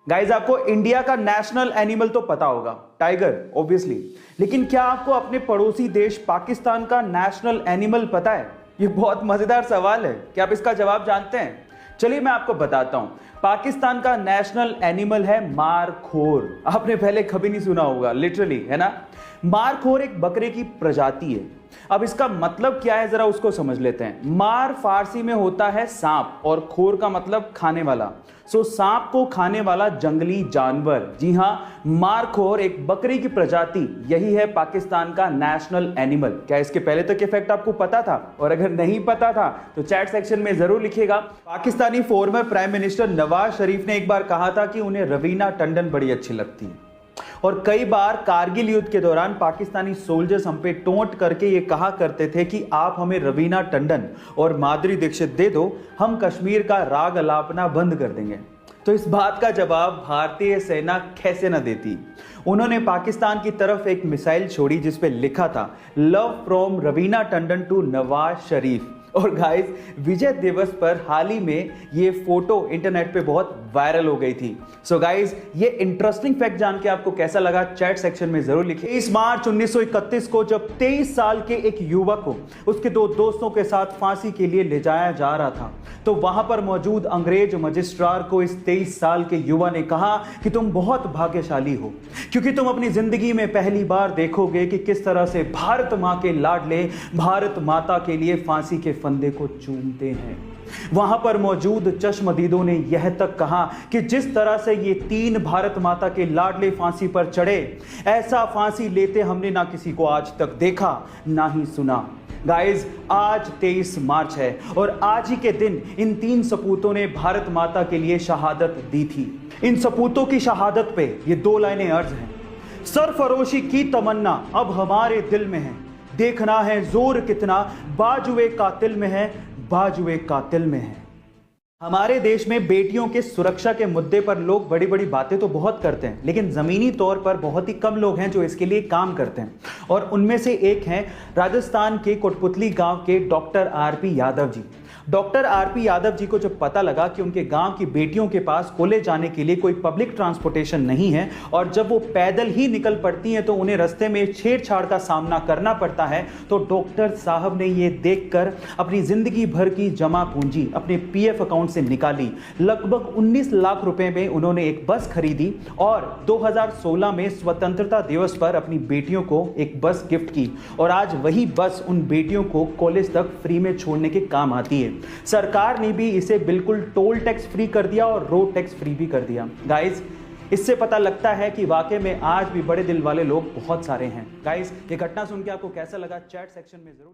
Guys आपको India का national animal तो पता होगा, टाइगर ऑब्वियसली, लेकिन क्या आपको अपने पड़ोसी देश पाकिस्तान का नेशनल एनिमल पता है? ये बहुत मजेदार सवाल है। क्या आप इसका जवाब जानते हैं? चलिए मैं आपको बताता हूं। पाकिस्तान का नेशनल एनिमल है मारखोर। आपने पहले कभी नहीं सुना होगा, लिटरली, है ना। मारखोर एक बकरे की प्रजाति है। अब इसका मतलब क्या है, जरा उसको समझ लेते हैं। मार फारसी में होता है सांप और खोर का मतलब खाने वाला। सांप को खाने वाला जंगली जानवर, जी हां, मारखोर एक बकरी की प्रजाति, यही है पाकिस्तान का नेशनल एनिमल। क्या इसके पहले तक ये फैक्ट आपको पता था? और अगर नहीं पता था तो चैट सेक्शन में जरूर लिखिएगा। Pakistani former prime minister Nawaz Sharif ने एक बार कहा था कि उन्हें रवीना टंडन बड़ी अच्छी लगती है, और कई बार कारगिल युद्ध के दौरान पाकिस्तानी सोल्जर्स हम पे टोंट करके ये कहा करते थे कि आप हमें रवीना टंडन और माधुरी दीक्षित दे दो, हम कश्मीर का राग अलापना बंद कर देंगे। तो इस बात का जवाब भारतीय सेना कैसे न देती। उन्होंने पाकिस्तान की तरफ एक मिसाइल छोड़ी जिस पे लिखा था love from Raveena Tandon to Nawaz Sharif. और गाइस, विजय दिवस पर हाल ही में ये फोटो इंटरनेट पे बहुत वायरल हो गई थी। सो गाइस, ये इंटरेस्टिंग फैक्ट जान के आपको कैसा लगा चैट सेक्शन में जरूर लिखिए। 23 मार्च 1931 को जब 23 साल के एक युवक को उसके दो दोस्तों के साथ फांसी के लिए ले जाया जा रहा था, तो वहां पर मौजूद अंग्रेज मजिस्ट्रार को इस 23 साल के युवा ने कहा कि तुम बहुत भाग्यशाली हो, क्योंकि तुम अपनी जिंदगी में पहली बार देखोगे कि किस तरह से भारत मां के लाडले भारत माता के लिए फांसी के फंदे को चूमते हैं। वहां पर मौजूद चश्मदीदों ने यह तक कहा कि जिस तरह से ये तीन भारत माता के लाडले फांसी पर चढ़े, ऐसा फांसी लेते हमने ना किसी को आज तक देखा ना ही सुना। गाइज, आज 23 मार्च है और आज ही के दिन इन तीन सपूतों ने भारत माता के लिए शहादत दी थी। इन सपूतों की शहादत पे ये दो लाइनें अर्ज हैं। सरफरोशी की तमन्ना अब हमारे दिल में है, देखना है जोर कितना बाजुए कातिल में है, बाजुए कातिल में है। हमारे देश में बेटियों के सुरक्षा के मुद्दे पर लोग बड़ी बड़ी बातें तो बहुत करते हैं, लेकिन जमीनी तौर पर बहुत ही कम लोग हैं जो इसके लिए काम करते हैं। और उनमें से एक हैं राजस्थान के कोटपुतली गांव के doctor RP Yadav ji. Doctor RP Yadav ji को जब पता लगा कि उनके गांव की बेटियों के पास कॉलेज जाने के लिए कोई पब्लिक ट्रांसपोर्टेशन नहीं है और जब वो पैदल ही निकल पड़ती हैं तो उन्हें रास्ते में छेड़छाड़ का सामना करना पड़ता है, तो डॉक्टर साहब ने ये देखकर अपनी जिंदगी भर की जमा पूंजी अपने पीएफ अकाउंट से निकाली। लगभग 19 लाख रुपए में उन्होंने एक बस खरीदी और 2016 में स्वतंत्रता दिवस पर अपनी बेटियों को एक बस गिफ्ट की, और आज वही बस उन बेटियों को कॉलेज तक फ्री में छोड़ने के काम आती है। सरकार ने भी इसे बिल्कुल टोल टैक्स फ्री कर दिया और रोड टैक्स फ्री भी कर दिया। गाइस, इससे पता लगता है कि वाकई में आज भी बड़े दिल वाले लोग बहुत सारे हैं। गाइस, ये घटना सुन के आपको कैसा लगा चैट सेक्शन में जरूर